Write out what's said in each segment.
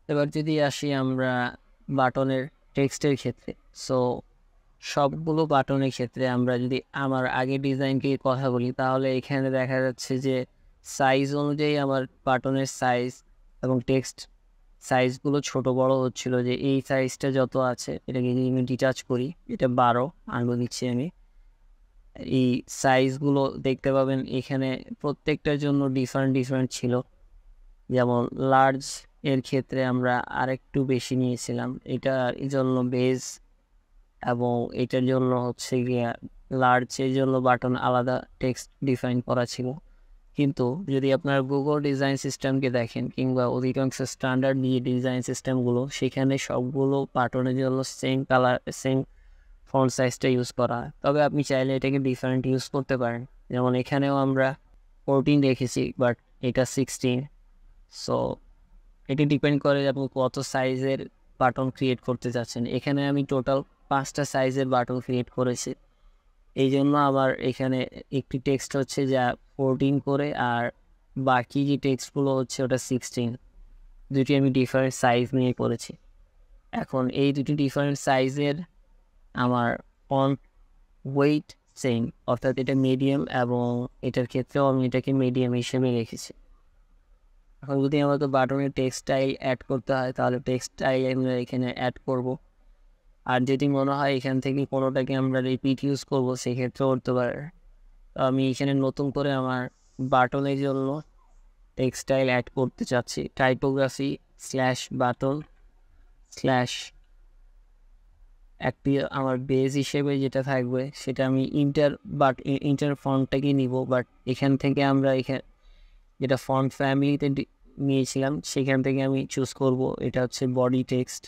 এবার যদি আসি আমরা বাটনের টেক্সটের ক্ষেত্রে, সো সবগুলো বাটনের ক্ষেত্রে আমরা যদি আমার আগে ডিজাইনকে কথা বলি, তাহলে এখানে দেখা যাচ্ছে যে সাইজ অনুযায়ী আমার বাটনের সাইজ এবং টেক্সট সাইজগুলো ছোট বড় হচ্ছিল। যে এই সাইজটা যত আছে এটাকে যদি আমি ডিটাচ করি, এটা 12 আনবো দিচ্ছি আমি। এই সাইজগুলো দেখতে পাবেন এখানে প্রত্যেকটার জন্য ডিফারেন্ট ডিফারেন্ট ছিল। যেমন লার্জ এর ক্ষেত্রে আমরা আরেকটু বেশি নিয়েছিলাম, এটার জন্য বেজ, এবং এটার জন্য হচ্ছে গিয়ে লার্জ এর জন্য বাটন আলাদা টেক্সট ডিফাইন করা ছিল। কিন্তু যদি আপনার গুগল ডিজাইন সিস্টেমকে দেখেন কিংবা অধিকাংশ স্ট্যান্ডার্ড দিয়ে ডিজাইন সিস্টেমগুলো, সেখানে সবগুলো বাটনের জন্য সেম কালার সেম ফন্ট সাইজটা ইউজ করা হয়। তবে আপনি চাইলে এটাকে ডিফারেন্ট ইউজ করতে পারেন। যেমন এখানেও আমরা 14 রেখেছি, বাট এটা 16। সো এটি ডিপেন্ড করে যে আপনি কত সাইজের বাটন ক্রিয়েট করতে চাচ্ছেন। এখানে আমি টোটাল 5টা সাইজের বাটন ক্রিয়েট করেছি। এই জন্য আমার এখানে একটি টেক্সট হচ্ছে যা 14 করে, আর বাকি যে টেক্সটগুলো হচ্ছে ওটা 16। দুটি আমি ডিফারেন্ট সাইজ নিয়ে করেছি। এখন এই দুটি ডিফারেন্ট সাইজের আমার ফন্ট ওয়েট সেম, অর্থাৎ এটা মিডিয়াম, এবং এটার ক্ষেত্রেও আমি এটাকে মিডিয়াম হিসেবে রেখেছি। এখন যদি আমাকে বাটনের টেক্সট স্টাইল অ্যাড করতে হয়, তাহলে টেক্সট স্টাইল আমরা এখানে অ্যাড করব। আর যদি মনে হয় এখান থেকে কোনোটাকে আমরা রিপিট ইউজ করবো, সেক্ষেত্রেও করতে পারে। তো আমি এখানে নতুন করে আমার বাটনের জন্য টেক্সট স্টাইল অ্যাড করতে চাচ্ছি। টাইপোগ্রাফি স্ল্যাশ বাটন স্ল্যাশ একটি আমার বেস হিসেবে যেটা থাকবে সেটা আমি ইন্টার ফন্টটাকে নিব। বাট এখান থেকে আমরা এখানে যেটা ফন্ট ফ্যামিলিতে নিয়েছিলাম, সেখান থেকে আমি চুজ করব এটা হচ্ছে বডি টেক্সট।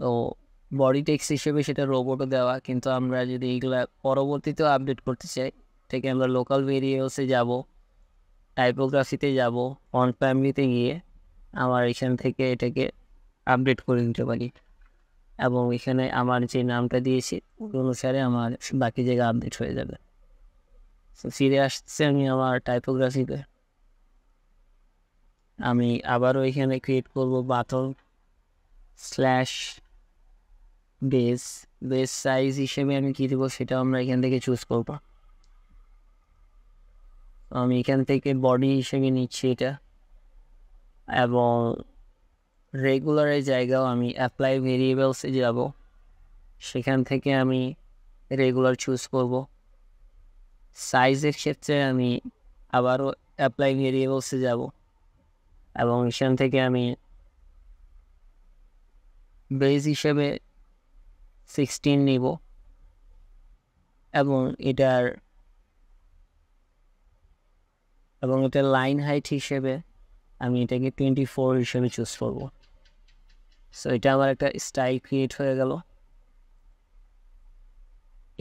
তো বডি টেক্সট হিসেবে সেটা রোবটও দেওয়া, কিন্তু আমরা যদি এইগুলা পরবর্তীতেও আপডেট করতে চাই, থেকে আমরা লোকাল ভেরিয়েবলসে যাব, টাইপোগ্রাফিতে যাব, ফন্ট ফ্যামিলিতে গিয়ে আমার এখান থেকে এটাকে আপডেট করে নিতে পারি, এবং এখানে আমার যে নামটা দিয়েছি ওই অনুসারে আমার বাকি জায়গা আপডেট হয়ে যাবে। তো ফিরে আসছে আমি আমার টাইপোগ্রাফিতে। আমি আবারও এখানে ক্রিয়েট করব button slash base. Base size হিসেবে আমি কী দেবো সেটা আমরা এখান থেকে চুজ করব। আমি এখান থেকে বডি হিসেবে নিচ্ছি এটা, এবং রেগুলারের জায়গাও আমি অ্যাপ্লাই ভেরিয়েবলসে যাব, সেখান থেকে আমি রেগুলার চুজ করব। সাইজের ক্ষেত্রে আমি আবারও অ্যাপ্লাই ভেরিয়েবলসে যাব, এবং এখান থেকে আমি বেস হিসেবে 16 নিব, এবং এটার লাইন হাইট হিসেবে আমি এটাকে 24 হিসেবে চুজ করব। সো এটা আমার একটা স্টাইল ক্রিয়েট হয়ে গেল।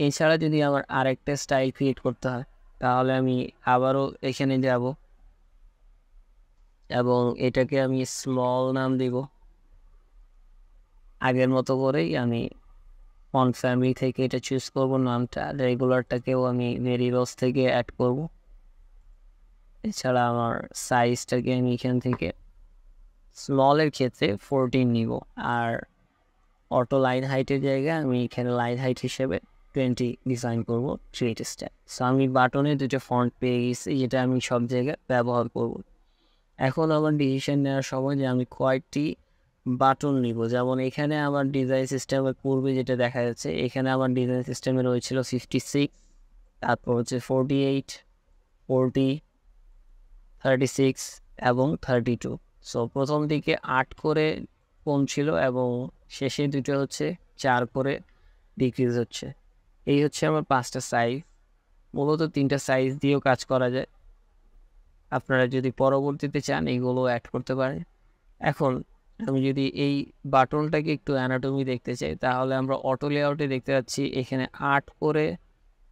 এছাড়া যদি আমার আরেকটা স্টাইল ক্রিয়েট করতে হয়, তাহলে আমি আবারও এখানে যাব, এবং এটাকে আমি স্মল নাম দিব। আগের মতো করেই আমি ফন্ট ফ্যামিলি থেকে এটা চুজ করব নামটা, রেগুলারটাকেও আমি ভেরিয়েবলস থেকে অ্যাড করব। এছাড়া আমার সাইজটাকে আমি এখান থেকে স্মলের ক্ষেত্রে 14 নিব, আর অটো লাইন হাইটের জায়গায় আমি এখানে লাইন হাইট হিসেবে 20 ডিজাইন করব ক্রিয়েট স্টাইল। সো আমি বাটনে দুটো ফন্ট পেয়ে গেছি, যেটা আমি সব জায়গায় ব্যবহার করব। এখন আমার ডিসিশন নেওয়ার সময় যে আমি কয়েকটি বাটন নিব। যেমন এখানে আমার ডিজাইন সিস্টেমের পূর্বে যেটা দেখা যাচ্ছে, এখানে আমার ডিজাইন সিস্টেমে রয়েছিল 56, তারপর হচ্ছে 48, 40, 36 এবং 32। সো প্রথম দিকে 8 করে কমছিল, এবং শেষে দুটো হচ্ছে 4 করে ডিক্রিজ হচ্ছে। এই হচ্ছে আমার 5টা সাইজ। মূলত 3টা সাইজ দিয়েও কাজ করা যায়। আপনারা যদি পরবর্তীতে চান এইগুলো অ্যাড করতে পারেন। এখন আমি যদি এই বাটনটাকে একটু অ্যানাটমি দেখতে চাই, তাহলে আমরা অটো লেআউটে দেখতে পাচ্ছি এখানে 8 করে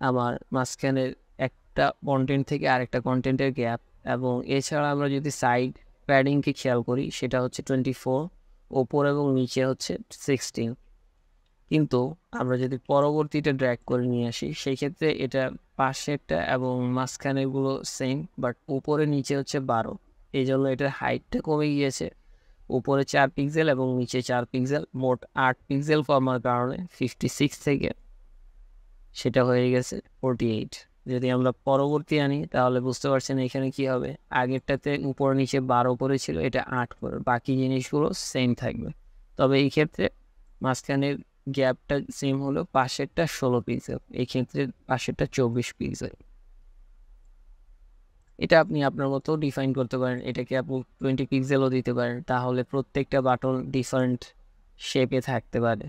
আমার মাঝখানে একটা কন্টেন্ট থেকে আরেকটা কন্টেন্টের গ্যাপ, এবং এছাড়া আমরা যদি সাইড প্যাডিংকে খেয়াল করি, সেটা হচ্ছে 24, ওপর এবং নিচে হচ্ছে 16। কিন্তু আমরা যদি পরবর্তীটা ড্র্যাগ করে নিয়ে আসি, সেই ক্ষেত্রে এটা পাশেরটা এবং মাঝখানেগুলো সেম, বাট উপরে নিচে হচ্ছে 12। এই জন্য এটার হাইটটা কমে গিয়েছে, উপরে 4 পিক্সেল এবং নিচে 4 পিক্সেল, মোট 8 পিক্সেল কমার কারণে 56 থেকে সেটা হয়ে গেছে 48। যদি আমরা পরবর্তী আনি তাহলে বুঝতে পারছেন এখানে কি হবে, আগেরটাতে উপর নিচে 12 করে ছিল, এটা 8 করে, বাকি জিনিসগুলো সেম থাকবে। তবে এই ক্ষেত্রে মাঝখানের গ্যাপটা সেম হলো, পাশেরটা 16 পিক্সেল, এই ক্ষেত্রে পাশেরটা 24 পিক্সেল। এটা আপনি আপনার মতো ডিফাইন করতে পারেন, এটাকে আপনি 20 পিক্সেলও দিতে পারেন, তাহলে প্রত্যেকটা বাটন ডিফারেন্ট শেপে থাকতে পারে।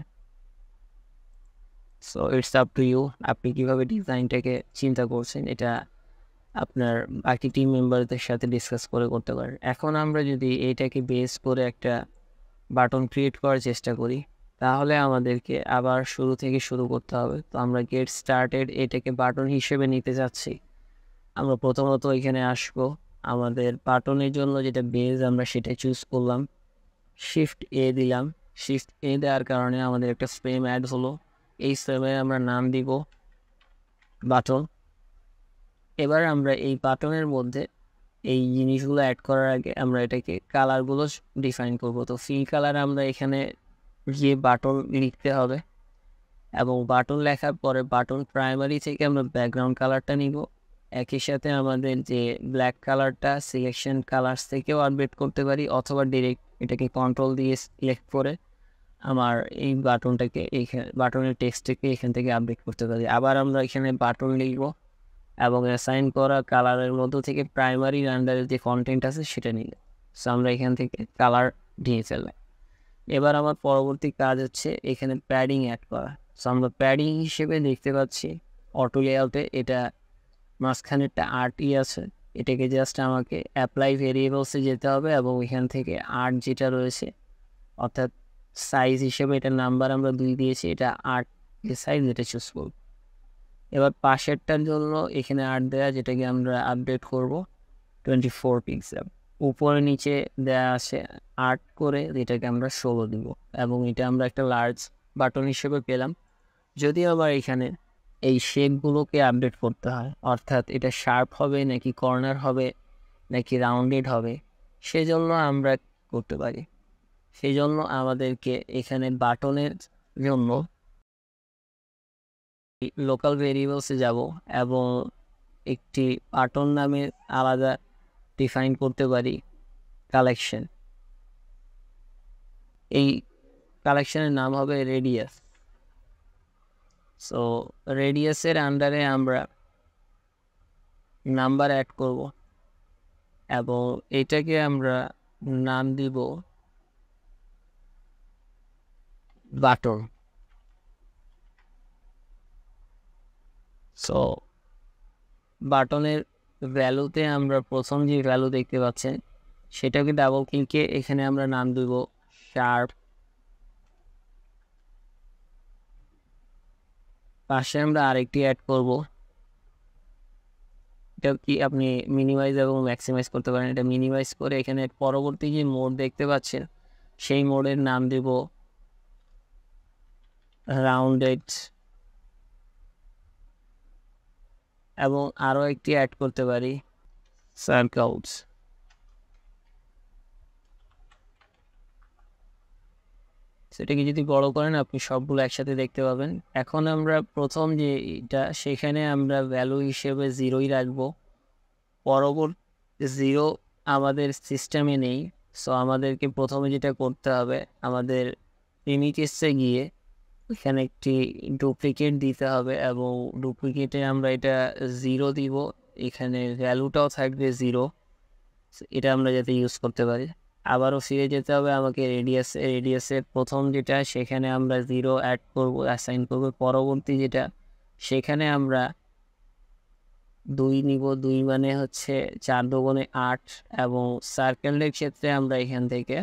So it's up to you, আপনি কীভাবে ডিজাইনটাকে চিন্তা করছেন এটা আপনার বাকি টিম মেম্বারদের সাথে ডিসকাস করে করতে পারেন। এখন আমরা যদি এইটাকে বেস করে একটা বাটন ক্রিয়েট করার চেষ্টা করি তাহলে আমাদেরকে আবার শুরু থেকে শুরু করতে হবে। তো আমরা গেট স্টার্টেড এটাকে বাটন হিসেবে নিতে যাচ্ছি। আমরা প্রথমত এখানে আসবো, আমাদের বাটনের জন্য যেটা বেস আমরা সেটা চুজ করলাম, শিফট এ দিলাম। শিফট এ দেওয়ার কারণে আমাদের একটা ফ্রেম অ্যাড হলো, এই ফ্রেমে আমরা নাম দিব বাটন। এবার আমরা এই বাটনের মধ্যে এই জিনিসগুলো অ্যাড করার আগে আমরা এটাকে কালারগুলো ডিফাইন করব। তো ফিল কালার আমরা এখানে গিয়ে বাটন লিখতে হবে এবং বাটন লেখার পরে বাটন প্রাইমারি থেকে আমরা ব্যাকগ্রাউন্ড কালারটা নিব। একই সাথে আমাদের যে ব্ল্যাক কালারটা সিলেকশন কালার্স থেকেও আপডেট করতে পারি, অথবা ডিরেক্ট এটাকে কন্ট্রোল দিয়ে সিলেক্ট করে আমার এই বাটনটাকে এইখানে বাটনের টেক্সটটাকে এখান থেকে আপডেট করতে পারি। আবার আমরা এখানে বাটন লিখব এবং অ্যাসাইন করা কালারের মধ্য থেকে প্রাইমারি আন্ডারের যে কন্টেন্ট আছে সেটা নিলে, সো আমরা এখান থেকে কালার দিয়ে ফেললাম। এবার আমার পরবর্তী কাজ হচ্ছে এখানে প্যাডিং অ্যাড করা। সো আমরা প্যাডিং হিসেবে দেখতে পাচ্ছি অটো লেআউটে এটা মাঝখানেরটা 8ই আছে, এটাকে জাস্ট আমাকে অ্যাপ্লাই ভেরিয়েবলসে যেতে হবে এবং এখান থেকে 8 যেটা রয়েছে অর্থাৎ সাইজ হিসেবে এটার নাম্বার আমরা 2 দিয়েছি, এটা 8 যে সাইজ এটা চুজ করব। এবার পাশেরটার জন্য এখানে 8 দেওয়া, যেটাকে আমরা আপডেট করব 24 পিক্সেল। উপরে নিচে দেওয়া আছে 8 করে, যেটাকে আমরা 16 দিব এবং এটা আমরা একটা লার্জ বাটন হিসেবে পেলাম। যদি আবার এখানে এই শেপগুলোকে আপডেট করতে হয়, অর্থাৎ এটা শার্প হবে নাকি কর্নার হবে নাকি রাউন্ডেড হবে, সেজন্য আমরা করতে পারি। সেই জন্য আমাদেরকে এখানে বাটনের জন্য লোকাল ভেরিয়েবলসে যাব এবং একটি বাটন নামে আলাদা ডিফাইন করতে পারি কালেকশন। এই কালেকশনের নাম হবে রেডিয়াস। সো রেডিয়াসের আন্ডারে আমরা নাম্বার অ্যাড করব এবং এটাকে আমরা নাম দিব বাটন। সো বাটনের ভ্যালুতে আমরা প্রথম যে ভ্যালু দেখতে পাচ্ছেন সেটাকে ডাবল ক্লিকে এখানে আমরা নাম দিব শার্প। পাশে আমরা আরেকটি অ্যাড করব, এটা কি আপনি মিনিমাইজ এবং ম্যাক্সিমাইজ করতে পারেন। এটা মিনিমাইজ করে এখানে পরবর্তী যে মোড দেখতে পাচ্ছেন সেই মোডের নাম দেব রাউন্ডেড এবং আরও একটি অ্যাড করতে পারি সার্কেলস। সেটাকে যদি বড় করেন আপনি সবগুলো একসাথে দেখতে পাবেন। এখন আমরা প্রথম যে এটা সেখানে আমরা ভ্যালু হিসেবে 0ই রাখবো, পরবর্তী 0 আমাদের সিস্টেমে নেই। সো আমাদেরকে প্রথমে যেটা করতে হবে, আমাদের প্রিমিটিভসে গিয়ে এখানে একটি ডুপ্লিকেট দিতে হবে এবং ডুপ্লিকেটে আমরা এটা 0 দিব, এখানে ভ্যালুটাও থাকবে 0, এটা আমরা যাতে ইউজ করতে পারি। আবারও ফিরে যেতে হবে আমাকে রেডিয়াসের প্রথম যেটা সেখানে আমরা 0 অ্যাড করব, অ্যাসাইন করব। পরবর্তী যেটা সেখানে আমরা 2 নিব, 2 মানে হচ্ছে 4 দুগুণে 8 এবং সার্কেলের ক্ষেত্রে আমরা এখান থেকে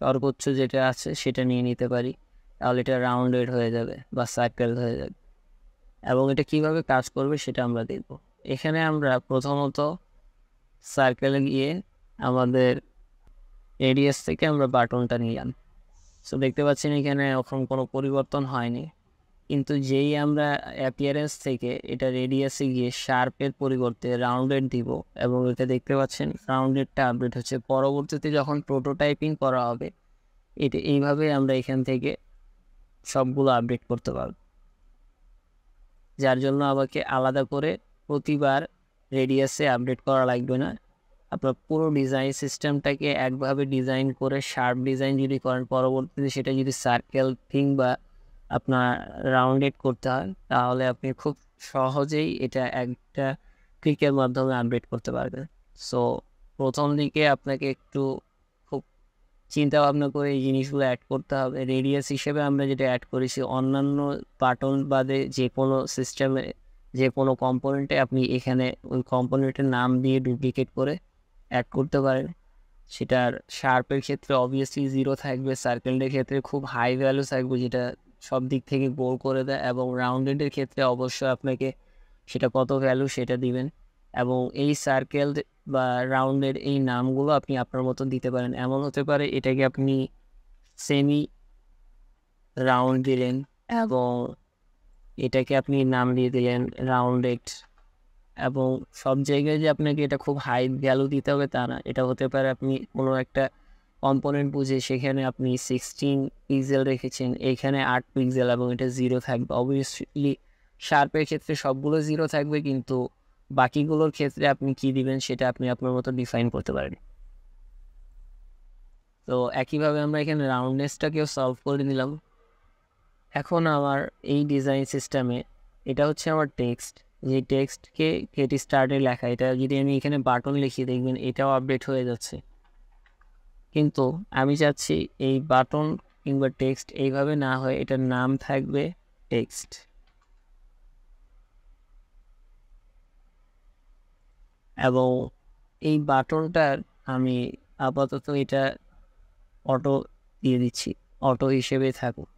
সর্বোচ্চ যেটা আছে সেটা নিয়ে নিতে পারি, তাহলে এটা রাউন্ডেড হয়ে যাবে বা সার্কেল হয়ে যাবে। এবং এটা কিভাবে কাজ করবে সেটা আমরা দেখব। এখানে আমরা প্রথমত সার্কেলে গিয়ে আমাদের রেডিয়াস থেকে আমরা বাটনটা নিলাম। সো দেখতে পাচ্ছেন এখানে এখন কোনো পরিবর্তন হয়নি। কিন্তু যেই আমরা অ্যাপিয়ারেন্স থেকে এটা রেডিয়াসে গিয়ে শার্পের পরিবর্তে রাউন্ডেড দিব এবং এটা দেখতে পাচ্ছেন রাউন্ডেডটা আপডেট হচ্ছে। পরবর্তীতে যখন প্রোটোটাইপিং করা হবে এটা এইভাবে আমরা এখান থেকে সবগুলো আপডেট করতে পারবো, যার জন্য আমাকে আলাদা করে প্রতিবার রেডিয়াসে আপডেট করা লাগবে না। আপনার পুরো ডিজাইন সিস্টেমটাকে একভাবে ডিজাইন করে শার্প ডিজাইন যদি করেন, পরবর্তীতে সেটা যদি সার্কেল কিংবা আপনার রাউন্ডেড করতে হয় তাহলে আপনি খুব সহজেই এটা একটা ক্লিকের মাধ্যমে আপডেট করতে পারবেন। সো প্রথম দিকে আপনাকে একটু খুব চিন্তা ভাবনা করে এই জিনিসগুলো অ্যাড করতে হবে। রেডিয়াস হিসেবে আমরা যেটা অ্যাড করেছি, অন্যান্য বাটন বাদে যে কোনো সিস্টেমে যে কোনো কম্পোনেন্টে আপনি এখানে ওই কম্পোনেন্টের নাম দিয়ে ডুপ্লিকেট করে অ্যাড করতে পারেন। সেটার শার্পের ক্ষেত্রে অবভিয়াসলি 0 থাকবে, সার্কেলের ক্ষেত্রে খুব হাই ভ্যালু থাকবে যেটা সব দিক থেকে গোল করে দেয়, এবং রাউন্ডেডের ক্ষেত্রে অবশ্যই আপনাকে সেটা কত ভ্যালু সেটা দিবেন। এবং এই সার্কেল বা রাউন্ডের এই নামগুলো আপনি আপনার মতো দিতে পারেন। এমন হতে পারে এটাকে আপনি সেমি রাউন্ড দিলেন এবং এটাকে আপনি নাম দিয়ে দিলেন রাউন্ডেড, এবং সব জায়গায় যে আপনাকে এটা খুব হাই ভ্যালু দিতে হবে তা না। এটা হতে পারে আপনি কোনো একটা কম্পোনেন্ট বুঝে সেখানে আপনি 16 পিক্সেল রেখেছেন, এইখানে 8 পিক্সেল এবং এটা 0 থাকবে। অবভিয়াসলি শার্পের ক্ষেত্রে সবগুলো 0 থাকবে, কিন্তু বাকিগুলোর ক্ষেত্রে আপনি কি দিবেন সেটা আপনি আপনার মতো ডিফাইন করতে পারেন। তো একইভাবে আমরা এখানে রাউন্ডনেসটাকেও সলভ করে নিলাম। এখন আমার এই ডিজাইন সিস্টেমে এটা হচ্ছে আমার টেক্সট, যে টেক্সটকে গেট স্টার্টে লেখা, এটা যদি আমি এখানে বাটন লিখি দেখবেন এটাও আপডেট হয়ে যাচ্ছে। কিন্তু আমি চাচ্ছি এই বাটন কিংবা টেক্সট এইভাবে না হয় এটার নাম থাকবে টেক্সট, এবং এই বাটনটার আমি আপাতত এটা অটো দিয়ে দিচ্ছি, অটো হিসেবে থাকুক।